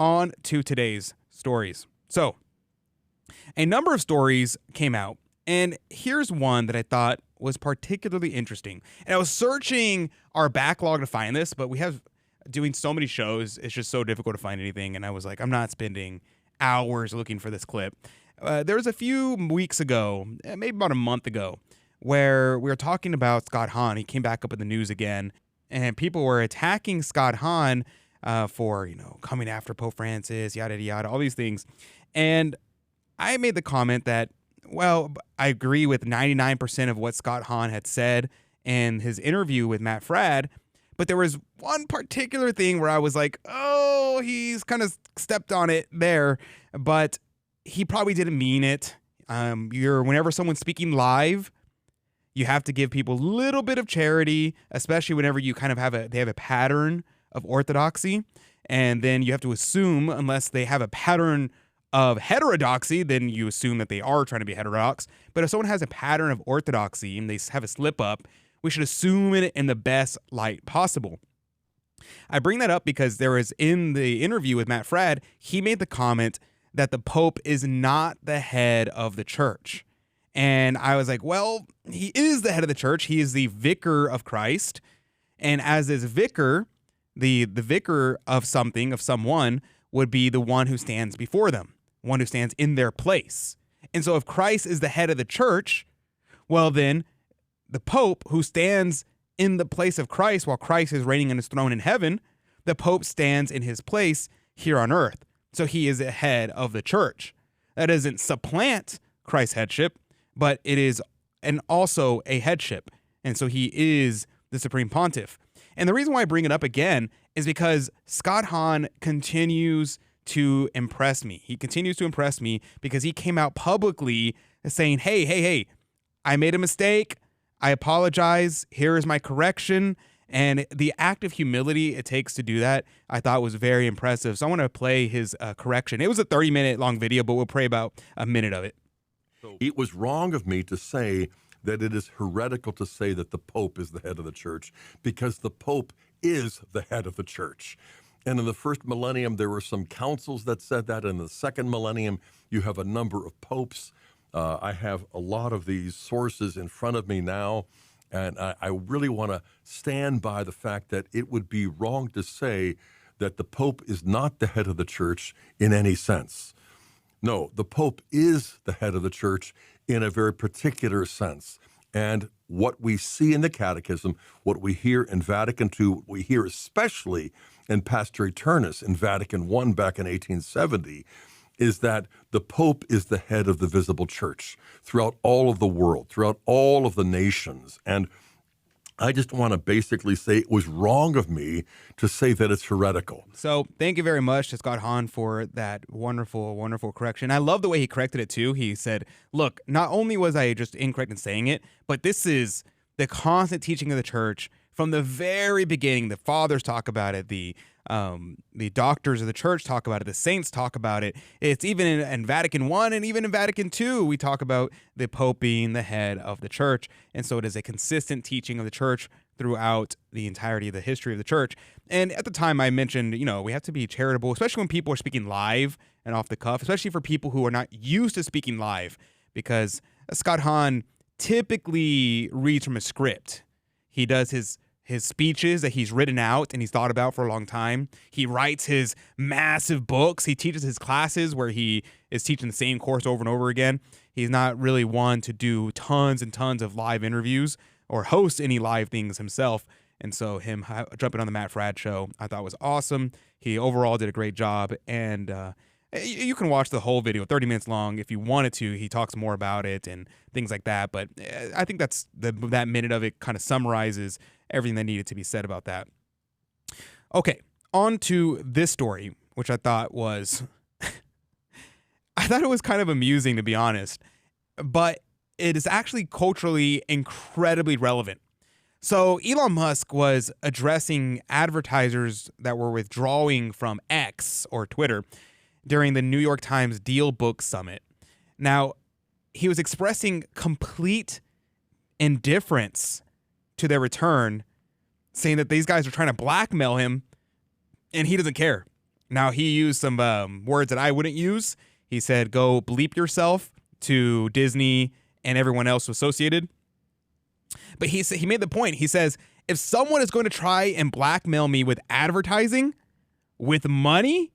on to today's stories. So, a number of stories came out, and here's one that I thought was particularly interesting. And I was searching our backlog to find this, but we have doing so many shows, it's just so difficult to find anything. And I was like, I'm not spending hours looking for this clip. There was a few weeks ago, maybe about a month ago, where we were talking about Scott Hahn. He came back up in the news again, and people were attacking Scott Hahn for, coming after Pope Francis, yada, yada, yada, all these things. And I made the comment that, well, I agree with 99% of what Scott Hahn had said in his interview with Matt Fradd, but there was one particular thing where I was like, oh, he's kind of stepped on it there, but he probably didn't mean it. Whenever someone's speaking live, you have to give people a little bit of charity, especially whenever you kind of they have a pattern of orthodoxy, and then you have to assume, unless they have a pattern of heterodoxy, then you assume that they are trying to be heterodox. But if someone has a pattern of orthodoxy and they have a slip up, we should assume it in the best light possible. I bring that up because there was, in the interview with Matt Fradd, he made the comment that the Pope is not the head of the church. And I was like, well, he is the head of the church. He is the vicar of Christ. And as this vicar, the vicar of something, of someone, would be the one who stands before them, one who stands in their place. And so if Christ is the head of the church, well, then the Pope, who stands in the place of Christ while Christ is reigning on his throne in heaven, the Pope stands in his place here on earth. So he is the head of the church. That doesn't supplant Christ's headship, but it is also a headship. And so he is the supreme pontiff. And the reason why I bring it up again is because Scott Hahn continues to impress me. He continues to impress me because he came out publicly saying, hey, I made a mistake. I apologize. Here is my correction. And the act of humility it takes to do that, I thought was very impressive. So I want to play his correction. It was a 30-minute long video, but we'll play about a minute of it. It was wrong of me to say that it is heretical to say that the Pope is the head of the church, because the Pope is the head of the church. And in the first millennium, there were some councils that said that. In the second millennium, you have a number of popes. I have a lot of these sources in front of me now, and I really want to stand by the fact that it would be wrong to say that the Pope is not the head of the church in any sense. No, the Pope is the head of the church in a very particular sense. And what we see in the Catechism, what we hear in Vatican II, what we hear especially in Pastor Eternus in Vatican I back in 1870, is that the Pope is the head of the visible church throughout all of the world, throughout all of the nations. And I just want to basically say it was wrong of me to say that it's heretical. So thank you very much to Scott Hahn for that wonderful, wonderful correction. I love the way he corrected it too. He said, look, not only was I just incorrect in saying it, but this is the constant teaching of the church from the very beginning. The fathers talk about it. The doctors of the church talk about it. The saints talk about it. It's even in Vatican I and even in Vatican II, we talk about the Pope being the head of the church. And so it is a consistent teaching of the church throughout the entirety of the history of the church. And at the time I mentioned, we have to be charitable, especially when people are speaking live and off the cuff, especially for people who are not used to speaking live, because Scott Hahn typically reads from a script. He does his speeches that he's written out and he's thought about for a long time. He writes his massive books. He teaches his classes where he is teaching the same course over and over again. He's not really one to do tons and tons of live interviews or host any live things himself. And so him jumping on the Matt Fradd show, I thought was awesome. He overall did a great job. And you can watch the whole video, 30 minutes long, if you wanted to. He talks more about it and things like that. But I think that minute of it kind of summarizes everything that needed to be said about that. Okay, on to this story, which I thought was kind of amusing, to be honest, but it is actually culturally incredibly relevant. So Elon Musk was addressing advertisers that were withdrawing from X or Twitter during the New York Times Deal Book Summit. Now, he was expressing complete indifference to their return, saying that these guys are trying to blackmail him and he doesn't care. Now, he used some words that I wouldn't use. He said, go bleep yourself to Disney and everyone else associated. But he made the point. He says, if someone is going to try and blackmail me with advertising, with money,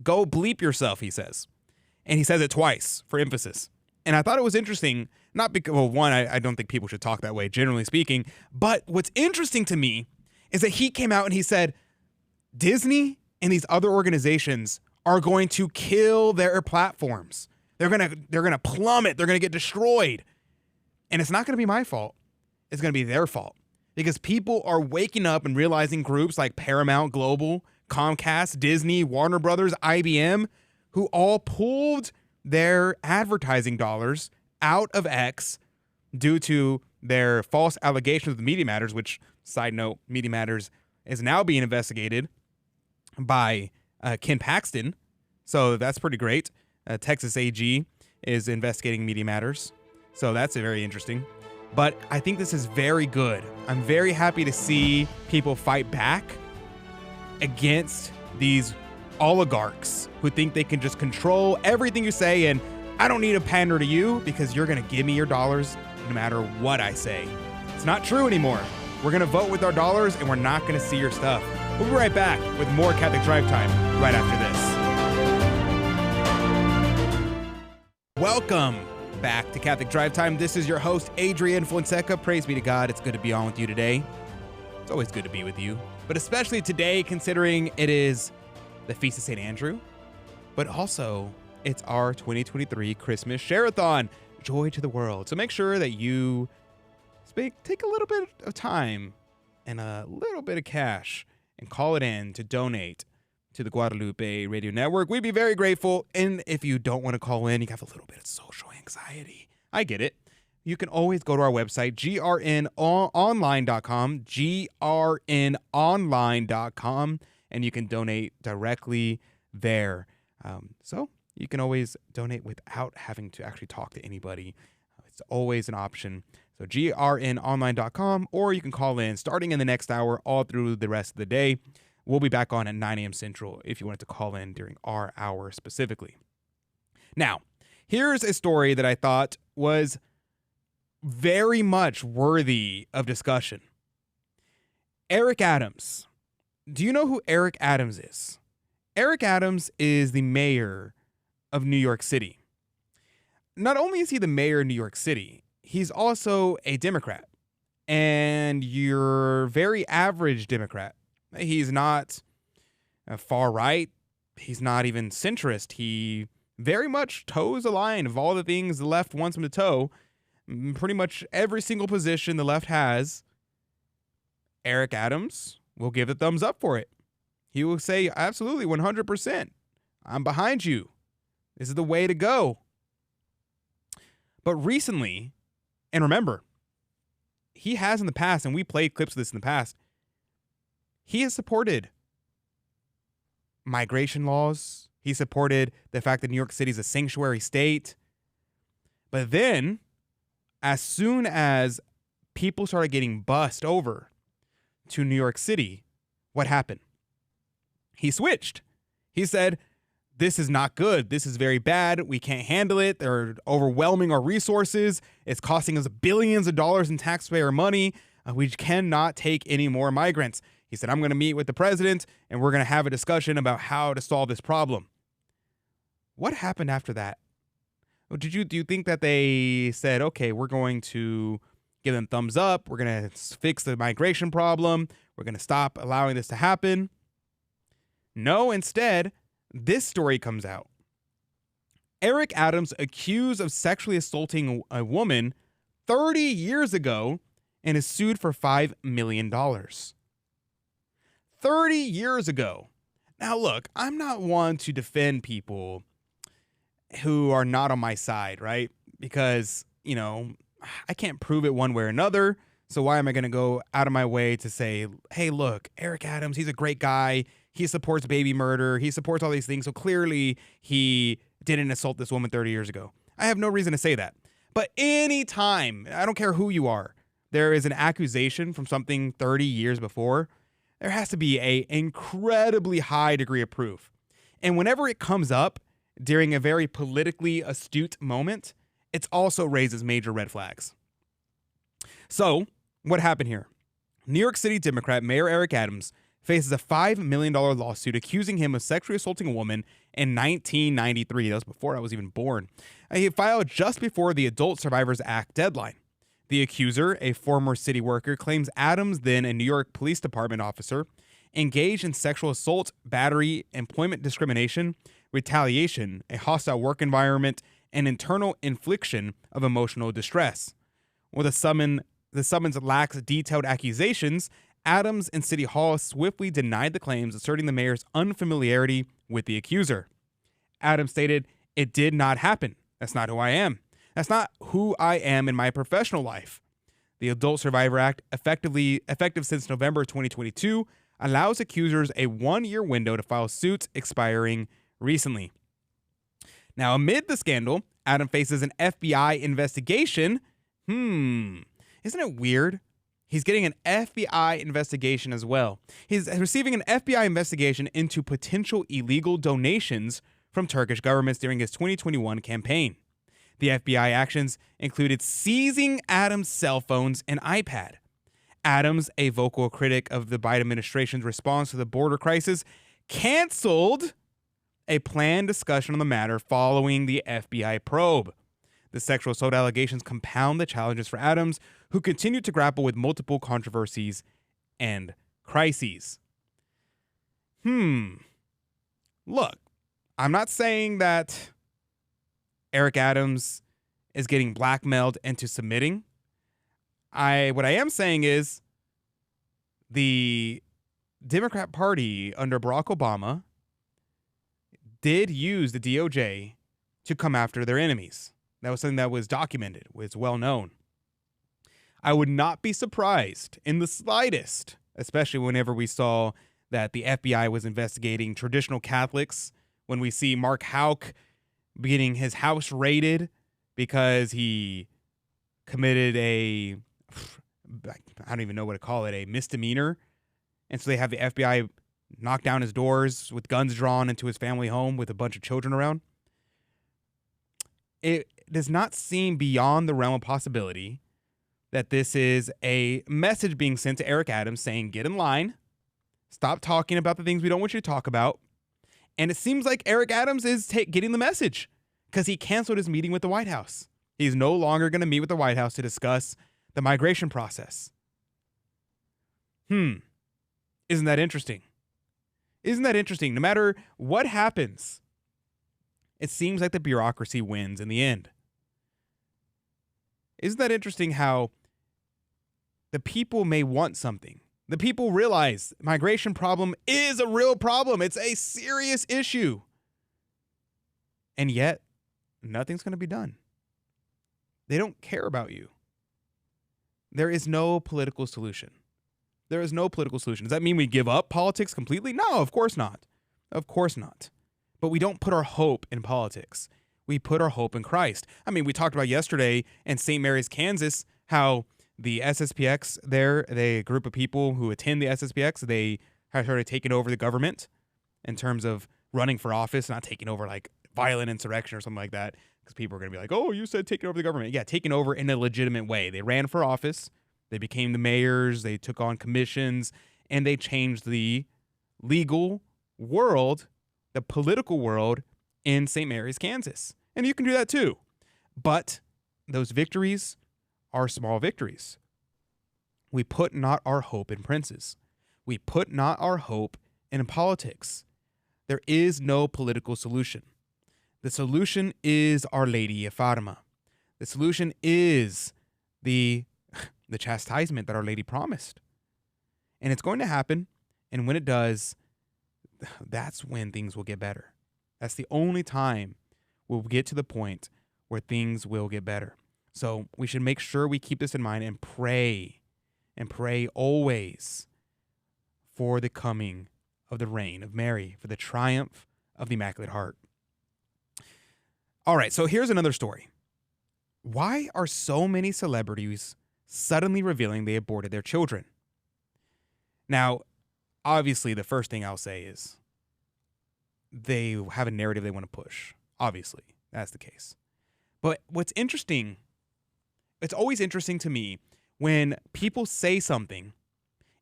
go bleep yourself, he says. And he says it twice for emphasis. And I thought it was interesting, not because, well, one, I don't think people should talk that way, generally speaking. But what's interesting to me is that he came out and he said, Disney and these other organizations are going to kill their platforms. They're gonna plummet. They're gonna get destroyed. And it's not gonna be my fault. It's gonna be their fault. Because people are waking up and realizing groups like Paramount Global, Comcast, Disney, Warner Brothers, IBM, who all pulled their advertising dollars out of X due to their false allegations of Media Matters, which, side note, Media Matters is now being investigated by Ken Paxton. So that's pretty great. Texas AG is investigating Media Matters. So that's very interesting. But I think this is very good. I'm very happy to see people fight back against these oligarchs who think they can just control everything you say, and I don't need to pander to you because you're going to give me your dollars no matter what I say. It's not true anymore. We're going to vote with our dollars, and we're not going to see your stuff. We'll be right back with more Catholic Drive Time right after this. Welcome back to Catholic Drive Time. This is your host, Adrian Fonseca. Praise be to God. It's good to be on with you today. It's always good to be with you, but especially today, considering it is the Feast of St. Andrew, but also it's our 2023 Christmas Share-a-thon, Joy to the World. So make sure that you take a little bit of time and a little bit of cash and call it in to donate to the Guadalupe Radio Network. We'd be very grateful. And if you don't want to call in, you have a little bit of social anxiety. I get it. You can always go to our website, grnonline.com, grnonline.com, and you can donate directly there. So you can always donate without having to actually talk to anybody. It's always an option. So grnonline.com, or you can call in starting in the next hour all through the rest of the day. We'll be back on at 9 a.m. Central if you wanted to call in during our hour specifically. Now, here's a story that I thought was very much worthy of discussion. Eric Adams. Do you know who Eric Adams is? Eric Adams is the mayor of New York City. Not only is he the mayor of New York City, he's also a Democrat, and your very average Democrat. He's not far right. He's not even centrist. He very much toes the line of all the things the left wants him to toe. Pretty much every single position the left has, Eric Adams will give the thumbs up for it. He will say, absolutely, 100%. I'm behind you. This is the way to go. But recently, and remember, he has in the past, and we played clips of this in the past, he has supported migration laws. He supported the fact that New York City is a sanctuary state. But then, as soon as people started getting bussed over to New York City, what happened? He switched. He said, this is not good. This is very bad. We can't handle it. They're overwhelming our resources. It's costing us billions of dollars in taxpayer money. We cannot take any more migrants. He said, I'm going to meet with the president and we're going to have a discussion about how to solve this problem. What happened after that? Do you think that they said, okay, we're going to give them thumbs up. We're going to fix the migration problem. We're going to stop allowing this to happen? No, instead, this story comes out. Eric Adams accused of sexually assaulting a woman 30 years ago and is sued for $5 million. 30 years ago. Now, look, I'm not one to defend people who are not on my side, right? Because, I can't prove it one way or another. So why am I going to go out of my way to say, hey, look, Eric Adams, he's a great guy. He supports baby murder. He supports all these things. So clearly he didn't assault this woman 30 years ago. I have no reason to say that. But anytime, I don't care who you are, there is an accusation from something 30 years before, there has to be an incredibly high degree of proof. And whenever it comes up during a very politically astute moment, it also raises major red flags. So, what happened here? New York City Democrat Mayor Eric Adams faces a $5 million lawsuit accusing him of sexually assaulting a woman in 1993. That was before I was even born. He filed just before the Adult Survivors Act deadline. The accuser, a former city worker, claims Adams, then a New York Police Department officer, engaged in sexual assault, battery, employment discrimination, retaliation, a hostile work environment, and internal infliction of emotional distress. While the summons lacks detailed accusations, Adams and City Hall swiftly denied the claims, asserting the mayor's unfamiliarity with the accuser. Adams stated, "It did not happen. That's not who I am. That's not who I am in my professional life." The Adult Survivor Act, effective since November 2022, allows accusers a 1-year window to file suits, expiring recently. Now, amid the scandal, Adam faces an FBI investigation. Isn't it weird? He's getting an FBI investigation as well. He's receiving an FBI investigation into potential illegal donations from Turkish governments during his 2021 campaign. The FBI actions included seizing Adams' cell phones and iPad. Adams, a vocal critic of the Biden administration's response to the border crisis, canceled a planned discussion on the matter following the FBI probe. The sexual assault allegations compound the challenges for Adams, who continued to grapple with multiple controversies and crises. Look, I'm not saying that Eric Adams is getting blackmailed into submitting. What I am saying is the Democrat Party under Barack Obama did use the DOJ to come after their enemies. That was something that was documented, was well known. I would not be surprised in the slightest, especially whenever we saw that the FBI was investigating traditional Catholics, when we see Mark Houck getting his house raided because he committed I don't even know what to call it, a misdemeanor. And so they have the FBI knock down his doors with guns drawn into his family home with a bunch of children around. It does not seem beyond the realm of possibility that this is a message being sent to Eric Adams saying, get in line, stop talking about the things we don't want you to talk about. And it seems like Eric Adams is getting the message because he canceled his meeting with the White House. He's no longer going to meet with the White House to discuss the migration process. Isn't that interesting? Isn't that interesting? No matter what happens, it seems like the bureaucracy wins in the end. Isn't that interesting how the people may want something? The people realize migration problem is a real problem. It's a serious issue. And yet, nothing's going to be done. They don't care about you. There is no political solution. There is no political solution. Does that mean we give up politics completely? No, of course not. Of course not. But we don't put our hope in politics. We put our hope in Christ. I mean, we talked about yesterday in St. Mary's, Kansas, how the SSPX there, a group of people who attend the SSPX, they have started taking over the government in terms of running for office, not taking over like violent insurrection or something like that, because people are going to be like, oh, you said taking over the government. Yeah, taking over in a legitimate way. They ran for office. They became the mayors. They took on commissions, and they changed the legal world, the political world in St. Mary's, Kansas. And you can do that too. But those victories are small victories. We put not our hope in princes. We put not our hope in politics. There is no political solution. The solution is Our Lady of Fatima. The solution is the chastisement that Our Lady promised. And it's going to happen. And when it does, that's when things will get better. That's the only time we'll get to the point where things will get better. So we should make sure we keep this in mind and pray always for the coming of the reign of Mary, for the triumph of the Immaculate Heart. All right, so here's another story. Why are so many celebrities suddenly revealing they aborted their children? Now, obviously, the first thing I'll say is they have a narrative they want to push. Obviously, that's the case. But what's interesting, it's always interesting to me when people say something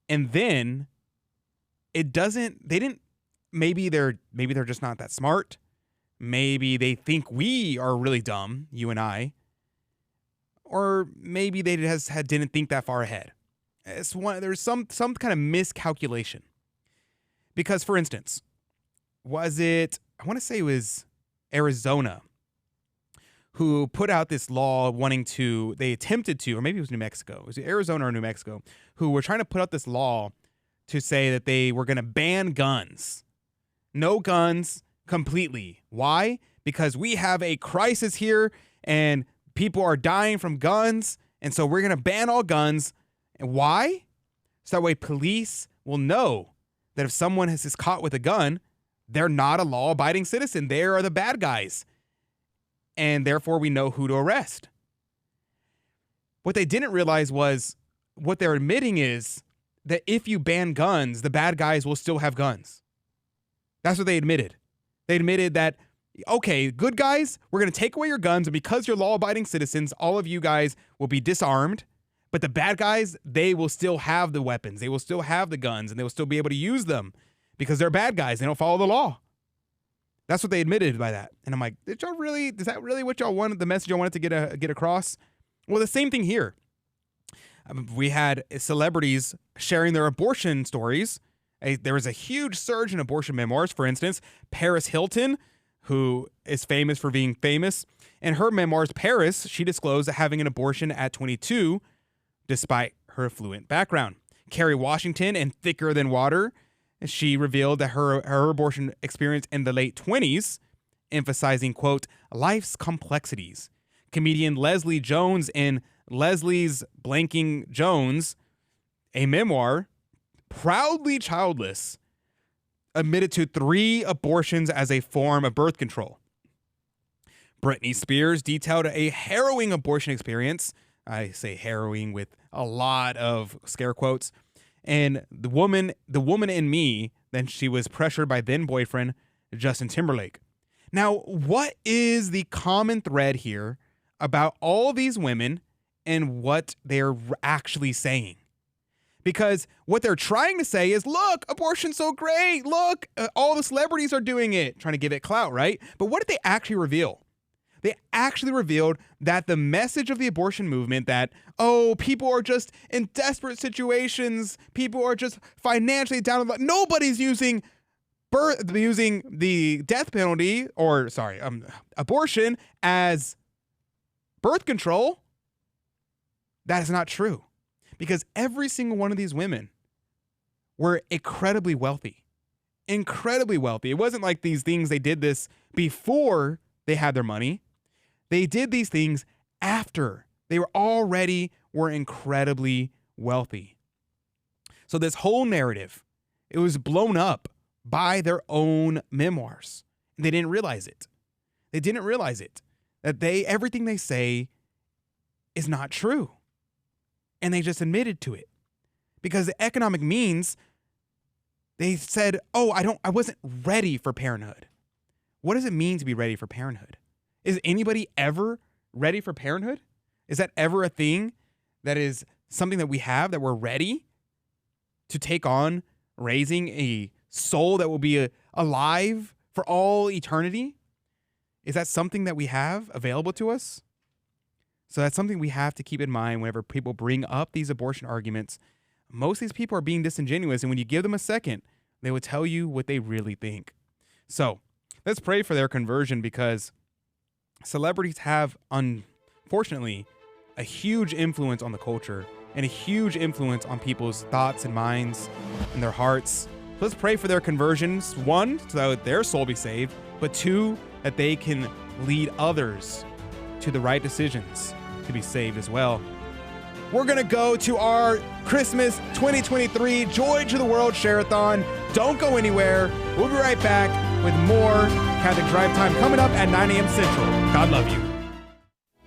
and then maybe they're just not that smart. Maybe they think we are really dumb, you and I, or maybe they didn't think that far ahead. There's some kind of miscalculation. Because, for instance, I want to say it was Arizona who put out this law they attempted to, or maybe it was New Mexico. It was Arizona or New Mexico, who were trying to put out this law to say that they were going to ban guns. No guns completely. Why? Because we have a crisis here and people are dying from guns. And so we're going to ban all guns. And why? So that way police will know that if someone is caught with a gun, they're not a law-abiding citizen. They are the bad guys. And therefore, we know who to arrest. What they didn't realize was what they're admitting is that if you ban guns, the bad guys will still have guns. That's what they admitted. They admitted that, okay, good guys, we're going to take away your guns, and because you're law-abiding citizens, all of you guys will be disarmed. But the bad guys, they will still have the weapons. They will still have the guns, and they will still be able to use them because they're bad guys. They don't follow the law. That's what they admitted by that. And I'm like, is that really what y'all wanted, the message y'all wanted to get across? Well, the same thing here. We had celebrities sharing their abortion stories. There was a huge surge in abortion memoirs. For instance, Paris Hilton, who is famous for being famous. In her memoirs, Paris, she disclosed having an abortion at 22, despite her affluent background. Kerry Washington, in Thicker Than Water, she revealed that her abortion experience in the late 20s, emphasizing, quote, life's complexities. Comedian Leslie Jones in Leslie's Blanking Jones, a memoir, proudly childless, admitted to 3 abortions as a form of birth control. Britney Spears detailed a harrowing abortion experience. I say harrowing with a lot of scare quotes. And the woman in me, then she was pressured by then boyfriend Justin Timberlake. Now, what is the common thread here about all these women and what they're actually saying? Because what they're trying to say is, look, abortion's so great. Look, all the celebrities are doing it, trying to give it clout, right? But what did they actually reveal? They actually revealed that the message of the abortion movement that, oh, people are just in desperate situations, people are just financially down, nobody's using the death penalty abortion as birth control. That is not true, because every single one of these women were incredibly wealthy. It wasn't like these things, they did this before they had their money. They did these things after they were incredibly wealthy. So this whole narrative, it was blown up by their own memoirs. And they didn't realize it. That everything they say is not true. And they just admitted to it. Because the economic means, they said, oh, I wasn't ready for parenthood. What does it mean to be ready for parenthood? Is anybody ever ready for parenthood? Is that ever a thing that is something that we have, that we're ready to take on raising a soul that will be alive for all eternity? Is that something that we have available to us? So that's something we have to keep in mind whenever people bring up these abortion arguments. Most of these people are being disingenuous, and when you give them a second, they will tell you what they really think. So let's pray for their conversion, because celebrities have, unfortunately, a huge influence on the culture and a huge influence on people's thoughts and minds and their hearts. So let's pray for their conversions. 1, so that their soul be saved, but 2, that they can lead others to the right decisions to be saved as well. We're going to go to our Christmas 2023 Joy to the World Share-a-thon. Don't go anywhere. We'll be right back with more Catholic Drive Time coming up at 9 a.m. Central. God love you.